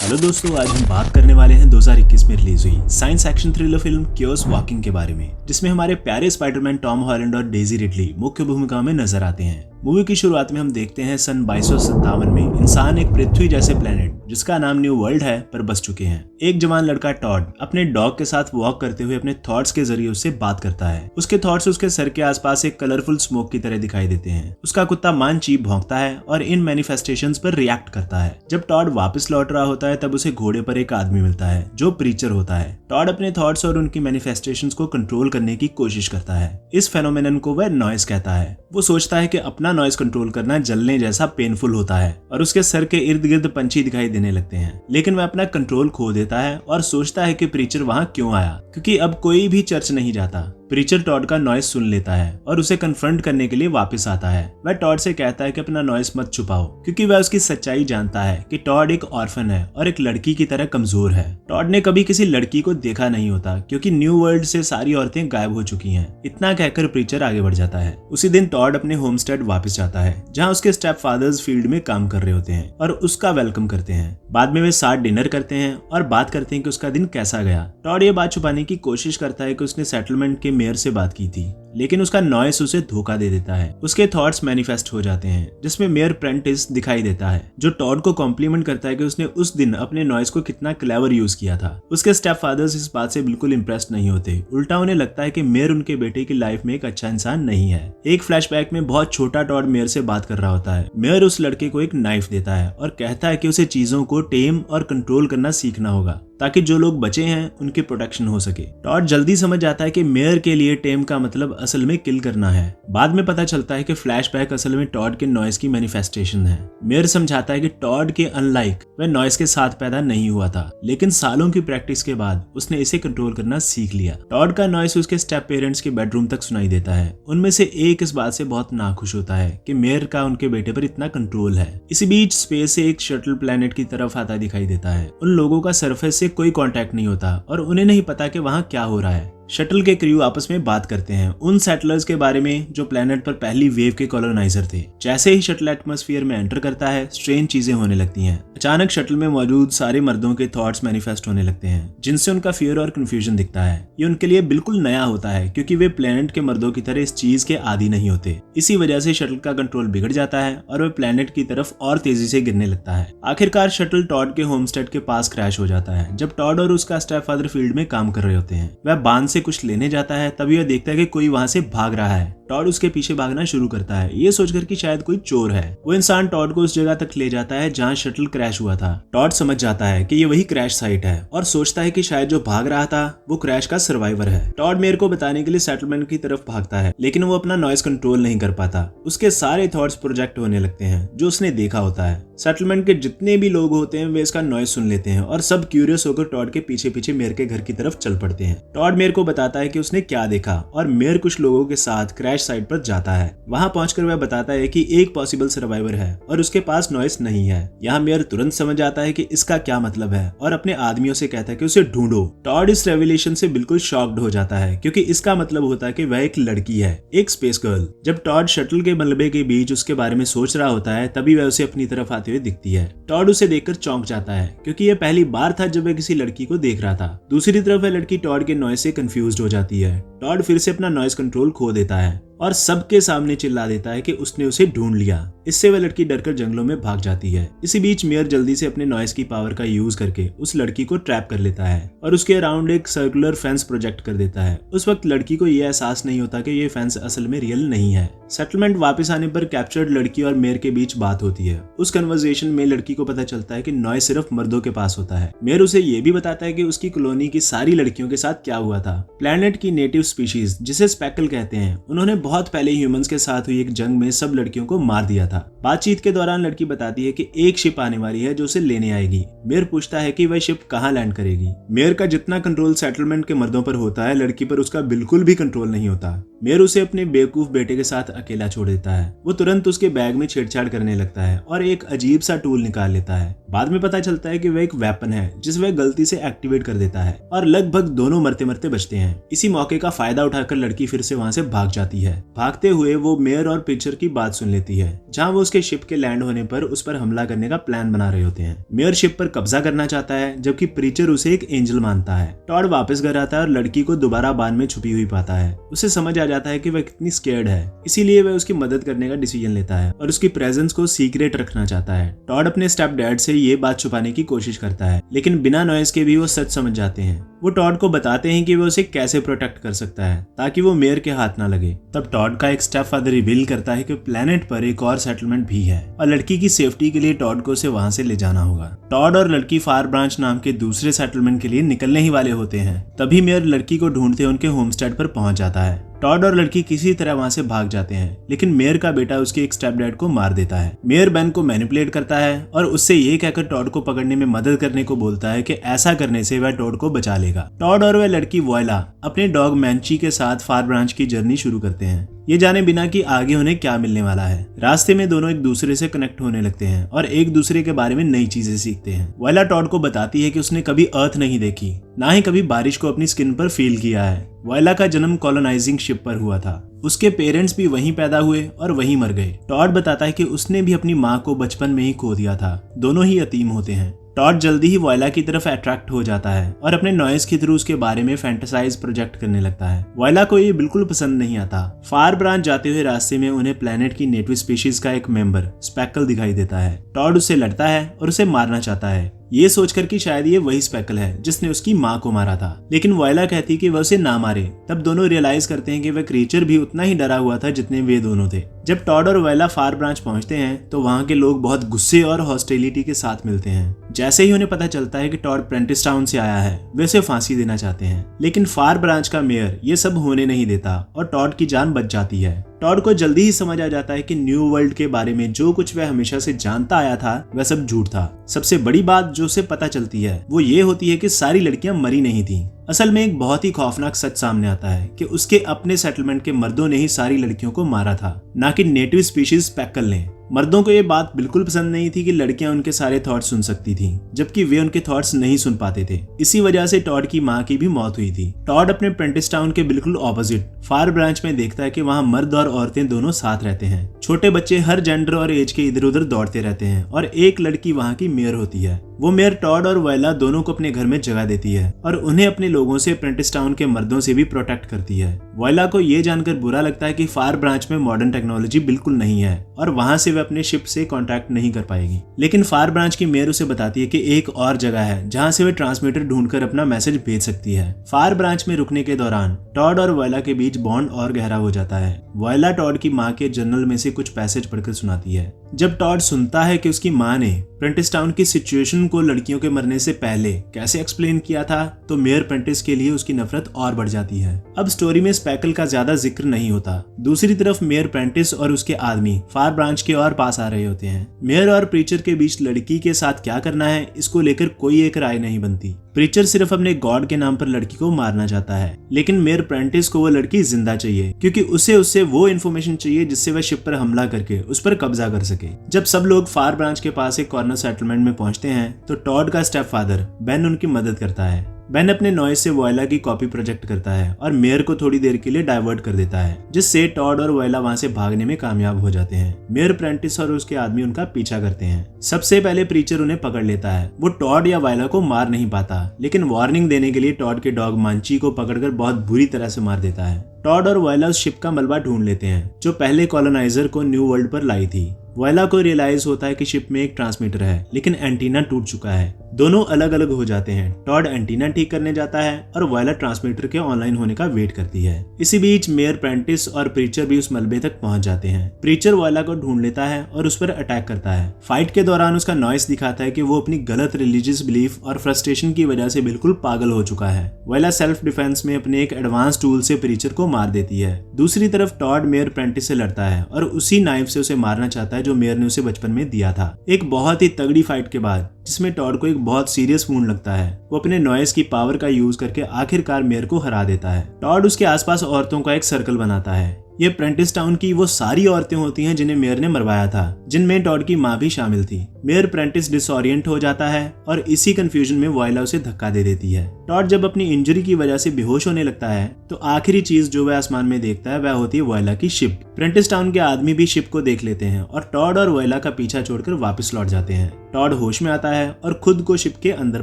Hello दोस्तों, आज हम बात करने वाले हैं 2021 में रिलीज हुई science action thriller film chaos walking के बारे में, जिसमें हमारे प्यारे स्पाइडरमैन टॉम हॉलैंड और डेजी रिडली मुख्य भूमिका में नजर आते हैं। मूवी की शुरुआत में हम देखते हैं सन 2257 में इंसान एक पृथ्वी जैसे प्लेनेट जिसका नाम न्यू वर्ल्ड है पर बस चुके हैं। एक जवान लड़का टॉड अपने डॉग के साथ वॉक करते हुए अपने थॉट्स के जरिए उससे बात करता है। उसके थॉट्स उसके सर के आसपास एक कलरफुल स्मोक की तरह दिखाई देते हैं। उसका कुत्ता मानची भौंकता है और इन मैनिफेस्टेशंस पर रिएक्ट करता है। जब टॉड वापस लौट रहा होता है तब उसे घोड़े पर एक आदमी मिलता है जो प्रीचर होता है। टॉड अपने थॉट्स और उनकी मैनिफेस्टेशंस को कंट्रोल करने की कोशिश करता है। इस फेनोमेनन को वह नॉइस कहता है। वो सोचता है कि अपना नॉइस कंट्रोल करना जलने जैसा पेनफुल होता है और उसके सर के इर्द गिर्द पंछी दिखाई देने लगते हैं, लेकिन वह अपना कंट्रोल खो देता है और सोचता है कि प्रीचर वहां क्यों आया, क्योंकि अब कोई भी चर्च नहीं जाता। प्रीचर टॉड का नॉइस सुन लेता है और उसे कन्फ्रंट करने के लिए वापस आता है। वह टॉड से कहता है कि अपना नॉइस मत छुपाओ, क्योंकि वह उसकी सच्चाई जानता है कि टॉड एक ऑर्फन है और एक लड़की की तरह कमजोर है। टॉड ने कभी किसी लड़की को देखा नहीं होता, क्योंकि न्यू वर्ल्ड से सारी औरतें गायब हो चुकी हैं। इतना कहकर प्रीचर आगे बढ़ जाता है। उसी दिन टॉड अपने होमस्टेड वापस जाता है, जहाँ उसके स्टेप फादर्स फील्ड में काम कर रहे होते हैं और उसका वेलकम करते हैं। बाद में वे साथ डिनर करते हैं और बात करते हैं कि उसका दिन कैसा गया। टॉड ये बात छुपाने की कोशिश करता है कि उसने सेटलमेंट के मेयर से बात की थी, लेकिन उसका नॉइस उसे धोखा दे देता है। उसके थॉट्स मैनिफेस्ट हो जाते हैं, जिसमें मेयर प्रेंटिस दिखाई देता है, जो टॉड को कॉम्प्लीमेंट करता है कि उसने उस दिन अपने नॉइस को कितना क्लेवर यूज किया था। उसके स्टेप फादर्स इस बात से बिल्कुल इंप्रेस्ड नहीं होते। उल्टा उन्हें लगता है कि मेयर उनके बेटे की लाइफ में एक अच्छा इंसान नहीं है। एक फ्लैशबैक में बहुत छोटा टॉड मेयर से बात कर रहा होता है। मेयर उस लड़के को एक नाइफ देता है और कहता है कि उसे चीजों को टेम और कंट्रोल करना सीखना होगा, ताकि जो लोग बचे हैं उनकी प्रोटेक्शन हो सके। टॉड जल्दी समझ जाता है कि मेयर के लिए टेम का मतलब असल में किल करना है। बाद में पता चलता है कि फ्लैशबैक असल में टॉड के नॉइस की मैनिफेस्टेशन है। मेयर समझाता है कि टॉड के अनलाइक वह नॉइस के साथ पैदा नहीं हुआ था, लेकिन सालों की प्रैक्टिस के बाद उसने इसे कंट्रोल करना सीख लिया। टॉड का नॉइस उसके स्टेप पेरेंट्स के बेडरूम तक सुनाई देता है। उनमें से एक इस बात से बहुत नाखुश होता है कि मेयर का उनके बेटे पर इतना कंट्रोल है। इसी बीच स्पेस से एक शटल प्लेनेट की तरफ आता दिखाई देता है। उन लोगों का सरफेस से कोई कांटेक्ट नहीं होता और उन्हें नहीं पता कि वहां क्या हो रहा है। शटल के क्रू आपस में बात करते हैं उन सेटलर्स के बारे में जो प्लेनेट पर पहली वेव के कॉलोनाइजर थे। जैसे ही शटल एटमॉस्फेयर में एंटर करता है, स्ट्रेंज चीजें होने लगती हैं। अचानक शटल में मौजूद सारे मर्दों के थॉट्स मैनिफेस्ट होने लगते हैं, जिनसे उनका फियर और कंफ्यूजन दिखता है। ये उनके लिए बिल्कुल नया होता है, क्योंकि वे प्लेनेट के मर्दों की तरह इस चीज के आदी नहीं होते। इसी वजह से शटल का कंट्रोल बिगड़ जाता है और वह प्लेनेट की तरफ और तेजी से गिरने लगता है। आखिरकार शटल टॉड के होमस्टेड के पास क्रैश हो जाता है। जब टॉड और उसका स्टेपफादर फील्ड में काम कर रहे होते हैं, वह बांध से कुछ लेने जाता है, तभी वह देखता है कि कोई वहां से भाग रहा है। टॉड उसके पीछे भागना शुरू करता है, ये सोचकर कि शायद कोई चोर है। वो इंसान टॉड को उस जगह तक ले जाता है जहां शटल क्रैश हुआ था। टॉड समझ जाता है कि ये वही क्रैश साइट है और सोचता है कि शायद जो भाग रहा था वो क्रैश का सर्वाइवर है। टॉड मेयर को बताने के लिए सेटलमेंट की तरफ भागता है, लेकिन वो अपना नॉइस कंट्रोल नहीं कर पाता। उसके सारे थॉट्स प्रोजेक्ट होने लगते हैं जो उसने देखा होता है। सेटलमेंट के जितने भी लोग होते हैं वे इसका नॉइस सुन लेते हैं और सब क्यूरियस होकर टॉड के पीछे पीछे मेयर के घर की तरफ चल पड़ते हैं। टॉड मेयर को बताता है कि उसने क्या देखा और मेयर कुछ लोगों के साथ क्रैश साइट पर जाता है। वहां पहुंचकर वह बताता है कि एक पॉसिबल सर्वाइवर है और उसके पास नॉइस नहीं है। यहाँ मेयर तुरंत समझ आता है कि इसका क्या मतलब है और अपने आदमियों से कहता है कि उसे ढूंढो। टॉड इस रेवलेशन से बिल्कुल शॉक्ड हो जाता है, क्योंकि इसका मतलब होता है कि वह एक लड़की है, एक स्पेस गर्ल। जब टॉड शटल के मलबे के बीच उसके बारे में सोच रहा होता है, तभी वह उसे अपनी तरफ आते हुए दिखती है। टॉड उसे देखकर चौंक जाता है, क्योंकि यह पहली बार था जब वह किसी लड़की को देख रहा था। दूसरी तरफ वह लड़की टॉड के नॉइस से कंफ्यूज्ड हो जाती है। टॉड फिर से अपना नॉइस कंट्रोल खो देता है और सबके सामने चिल्ला देता है कि उसने उसे ढूंढ लिया। इससे वह लड़की डरकर जंगलों में भाग जाती है। इसी बीच मेयर जल्दी से अपने नॉइस की पावर का यूज करके उस लड़की को ट्रैप कर लेता है और उसके अराउंड एक सर्कुलर फेंस प्रोजेक्ट कर देता है। उस वक्त लड़की को यह एहसास नहीं होता कि ये फेंस असल में रियल नहीं है। सेटलमेंट वापस आने पर कैप्चर्ड लड़की और मेयर के बीच बात होती है। उस कन्वर्सेशन में लड़की को पता चलता है कि नॉइस सिर्फ मर्दों के पास होता है। मेयर उसे ये भी बताता है कि उसकी कॉलोनी की सारी लड़कियों के साथ क्या हुआ था। प्लेनेट की नेटिव स्पीशीज, जिसे स्पेकल कहते हैं, उन्होंने बहुत पहले ह्यूमंस के साथ हुई एक जंग में सब लड़कियों को मार दिया था। बातचीत के दौरान लड़की बताती है कि एक शिप आने वाली है जो उसे लेने आएगी। मेयर पूछता है कि वह शिप कहाँ लैंड करेगी। मेयर का जितना कंट्रोल सेटलमेंट के मर्दों पर होता है, लड़की पर उसका बिल्कुल भी कंट्रोल नहीं होता। मेयर उसे अपने बेवकूफ बेटे के साथ अकेला छोड़ देता है। वो तुरंत उसके बैग में छेड़छाड़ करने लगता है और एक अजीब सा टूल निकाल लेता है। बाद में पता चलता है कि वह एक वेपन है जिसे वह गलती से एक्टिवेट कर देता है और लगभग दोनों मरते मरते बचते हैं। इसी मौके का फायदा उठाकर लड़की फिर से वहां से भाग जाती है। भागते हुए वो मेयर और प्रीचर की बात सुन लेती है, जहाँ जहां वो उसके शिप के लैंड होने पर उस पर हमला करने का प्लान बना रहे होते हैं। मेयर शिप पर कब्जा करना चाहता है, जबकि प्रीचर उसे एक एंजल मानता है। टॉड वापस घर आता है और लड़की को दोबारा बांध में छुपी हुई पाता है। उसे समझ आ जाता है कि वह कितनी स्केर्ड है, इसीलिए वह उसकी मदद करने का डिसीजन लेता है और उसकी प्रेजेंस को सीक्रेट रखना चाहता है। टॉड अपने स्टेप डैड से ये बात छुपाने की कोशिश करता है, लेकिन बिना नॉइस के भी वो सच समझ जाते हैं। वो टॉड को बताते हैं कि वो उसे कैसे प्रोटेक्ट कर सकता है ताकि वो मेयर के हाथ ना लगे। तब टॉड का एक स्टेप फादर रिवील करता है कि प्लेनेट पर एक और सेटलमेंट भी है और लड़की की सेफ्टी के लिए टॉड को उसे वहां से ले जाना होगा। टॉड और लड़की फार ब्रांच नाम के दूसरे सेटलमेंट के लिए निकलने ही वाले होते हैं। तभी मेयर लड़की को ढूंढते उनके होमस्टेड पर पहुंच जाता है। टॉड और लड़की किसी तरह वहां से भाग जाते हैं, लेकिन मेयर का बेटा उसके एक स्टेप डैड को मार देता है। मेयर बेन को मैनिपुलेट करता है और उससे ये कहकर टॉड को पकड़ने में मदद करने को बोलता है कि ऐसा करने से वह टॉड को बचा लेगा। टॉड और वह लड़की वॉयला अपने डॉग मैंची के साथ फार ब्रांच की जर्नी शुरू करते हैं, ये जाने बिना कि आगे उन्हें क्या मिलने वाला है। रास्ते में दोनों एक दूसरे से कनेक्ट होने लगते हैं और एक दूसरे के बारे में नई चीजें सीखते हैं। वॉयला टॉड को बताती है कि उसने कभी अर्थ नहीं देखी, ना ही कभी बारिश को अपनी स्किन पर फील किया है। वॉयला का जन्म कॉलोनाइजिंग शिप पर हुआ था। उसके पेरेंट्स भी वहीं पैदा हुए और वहीं मर गए। टॉड बताता है कि उसने भी अपनी माँ को बचपन में ही खो दिया था। दोनों ही यतीम होते हैं। टॉड जल्दी ही वॉयला की तरफ अट्रैक्ट हो जाता है और अपने नॉइस के थ्रू उसके बारे में फैंटेसाइज प्रोजेक्ट करने लगता है। वॉयला को ये बिल्कुल पसंद नहीं आता। फार ब्रांच जाते हुए रास्ते में उन्हें प्लेनेट की नेटिव स्पीशीज का एक मेंबर स्पेकल दिखाई देता है। टॉड उससे लड़ता है और उसे मारना चाहता है, ये सोचकर कि शायद ये वही स्पेकल है जिसने उसकी माँ को मारा था, लेकिन वॉयला कहती कि वह उसे ना मारे। तब दोनों रियलाइज करते हैं कि वह क्रीचर भी उतना ही डरा हुआ था जितने वे दोनों थे। जब टॉड और वॉयला फार ब्रांच पहुंचते हैं तो वहां के लोग बहुत गुस्से और हॉस्टिलिटी के साथ मिलते हैं। जैसे ही उन्हें पता चलता है कि टॉड प्रेंटिस टाउन से आया है, वे उसे फांसी देना चाहते हैं, लेकिन फार ब्रांच का मेयर ये सब होने नहीं देता और टॉड की जान बच जाती है। टॉड को जल्दी ही समझ आ जाता है कि न्यू वर्ल्ड के बारे में जो कुछ वह हमेशा से जानता आया था वह सब झूठ था। सबसे बड़ी बात जो उसे पता चलती है वो ये होती है कि सारी लड़कियां मरी नहीं थीं। असल में एक बहुत ही खौफनाक सच सामने आता है कि उसके अपने सेटलमेंट के मर्दों ने ही सारी लड़कियों को मारा था, ना कि नेटिव स्पीशीज स्पेकल ने। मर्दों को ये बात बिल्कुल पसंद नहीं थी कि लड़कियां उनके सारे थॉट्स सुन सकती थीं, जबकि वे उनके थॉट्स नहीं सुन पाते थे। इसी वजह से टॉड की माँ की भी मौत हुई थी। टॉड अपने प्रेंटिस टाउन के बिल्कुल ऑपोजिट फार ब्रांच में देखता है कि वहाँ मर्द और औरतें दोनों साथ रहते हैं। छोटे बच्चे हर जेंडर और एज के इधर उधर दौड़ते रहते हैं और एक लड़की वहाँ की मेयर होती है। वो मेयर टॉड और वॉयला दोनों को अपने घर में जगह देती है और उन्हें अपने लोगों से प्रेंटिस टाउन के मर्दों से भी प्रोटेक्ट करती है। वॉयला को ये जानकर बुरा लगता है कि फार ब्रांच में मॉडर्न टेक्नोलॉजी बिल्कुल नहीं है और वहां से वे अपने शिप से कांटेक्ट नहीं कर पाएगी, लेकिन फार ब्रांच की मेयर उसे बताती है कि एक और जगह है जहां से वे ट्रांसमीटर ढूंढकर अपना मैसेज भेज सकती है। फार ब्रांच में रुकने के दौरान टॉड और वॉयला के बीच बॉन्ड और गहरा हो जाता है। वॉयला टॉड की माँ के जर्नल में से कुछ पैसेज पढ़कर सुनाती है। जब टॉड सुनता है कि उसकी माँ ने प्रेंटिस टाउन की सिचुएशन को लड़कियों के मरने से पहले कैसे एक्सप्लेन किया था, तो मेयर प्रेंटिस के लिए उसकी नफरत और बढ़ जाती है। अब स्टोरी में स्पेकल का ज्यादा जिक्र नहीं होता। दूसरी तरफ मेयर प्रेंटिस और उसके आदमी फार ब्रांच के और पास आ रहे होते हैं। मेयर और प्रीचर के बीच लड़की के साथ क्या करना है इसको लेकर कोई एक राय नहीं बनती। प्रीचर सिर्फ अपने गॉड के नाम पर लड़की को मारना चाहता है, लेकिन मेयर प्रेंटिस को वो लड़की जिंदा चाहिए क्योंकि उससे वो इन्फॉर्मेशन चाहिए जिससे वह शिप पर हमला करके उस पर कब्जा कर सके। जब सब लोग फार ब्रांच के पास एक कॉर्नर सेटलमेंट में पहुंचते हैं तो टॉड का स्टेप फादर बेन उनकी मदद करता है। बेन अपने नॉइस से वॉयला की कॉपी प्रोजेक्ट करता है और मेयर को थोड़ी देर के लिए डाइवर्ट कर देता है, जिससे टॉड और वॉयला वहां से भागने में कामयाब हो जाते हैं। मेयर प्रेंटिस और उसके आदमी उनका पीछा करते हैं। सबसे पहले प्रीचर उन्हें पकड़ लेता है। वो टॉड या वॉयला को मार नहीं पाता, लेकिन वार्निंग देने के लिए टॉड के डॉग मांची को पकड़कर बहुत बुरी तरह से मार देता है। टॉड और वॉयला उस शिप का मलबा ढूंढ लेते हैं जो पहले कॉलोनाइजर को न्यू वर्ल्ड पर लाई थी। वॉयला को रियलाइज होता है कि शिप में एक ट्रांसमीटर है, लेकिन एंटीना टूट चुका है। दोनों अलग अलग हो जाते हैं। टॉड एंटीना ठीक करने जाता है और वॉयला ट्रांसमीटर के ऑनलाइन होने का वेट करती है। इसी बीच मेयर प्रेंटिस और प्रीचर भी उस मलबे तक पहुंच जाते हैं। प्रीचर वॉयला को ढूंढ लेता है और उस पर अटैक करता है। फाइट के दौरान उसका नॉइस दिखाता है कि वो अपनी गलत रिलीजियस बिलीफ और फ्रस्ट्रेशन की वजह से बिल्कुल पागल हो चुका है। वॉयला सेल्फ डिफेंस में अपने एक एडवांस टूल से प्रीचर को मार देती है। दूसरी तरफ टॉड मेयर प्रेंटिस से लड़ता है और उसी नाइफ से उसे मारना चाहता है जो मेयर ने उसे बचपन में दिया था। एक बहुत ही तगड़ी फाइट के बाद, जिसमें टॉड को एक बहुत सीरियस वुंड लगता है, वो अपने नॉइस की पावर का यूज करके आखिरकार मेयर को हरा देता है। टॉड उसके आसपास औरतों का एक सर्कल बनाता है। ये प्रेंटिस टाउन की वो सारी औरतें होती हैं जिन्हें मेयर ने मरवाया था, जिनमें टॉड की माँ भी शामिल थी। मेयर प्रेंटिस डिसओरिएंट हो जाता है और इसी कंफ्यूजन में वॉयला उसे धक्का दे देती है। टॉड जब अपनी इंजरी की वजह से बेहोश होने लगता है तो आखिरी चीज जो वह आसमान में देखता है वह होती है वॉयला की शिप। प्रेंटिस टाउन के आदमी भी शिप को देख लेते हैं और टॉड और वॉयला का पीछा छोड़कर वापस लौट जाते हैं। टॉड होश में आता है और खुद को शिप के अंदर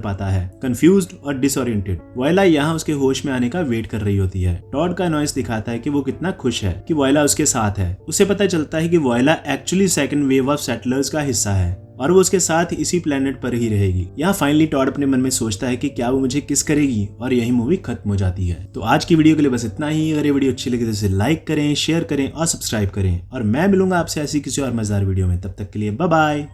पाता है, कंफ्यूज्ड और डिसओरिएंटेड। वॉयला यहाँ उसके होश में आने का वेट कर रही होती है। टॉड का नॉइस दिखाता है कि वो कितना खुश है कि वॉयला उसके साथ है। उसे पता चलता है कि voila actually second wave of settlers का हिस्सा है और वो उसके साथ इसी प्लेनेट पर ही रहेगी। यहाँ फाइनली टॉड अपने मन में सोचता है कि क्या वो मुझे किस करेगी और यही मूवी खत्म हो जाती है। तो आज की वीडियो के लिए बस इतना ही। अगर ये वीडियो अच्छी लगी तो इसे लाइक करें, शेयर करें और सब्सक्राइब करें और मैं मिलूंगा आपसे ऐसी किसी और मजेदार वीडियो में। तब तक के लिए बाय बाय।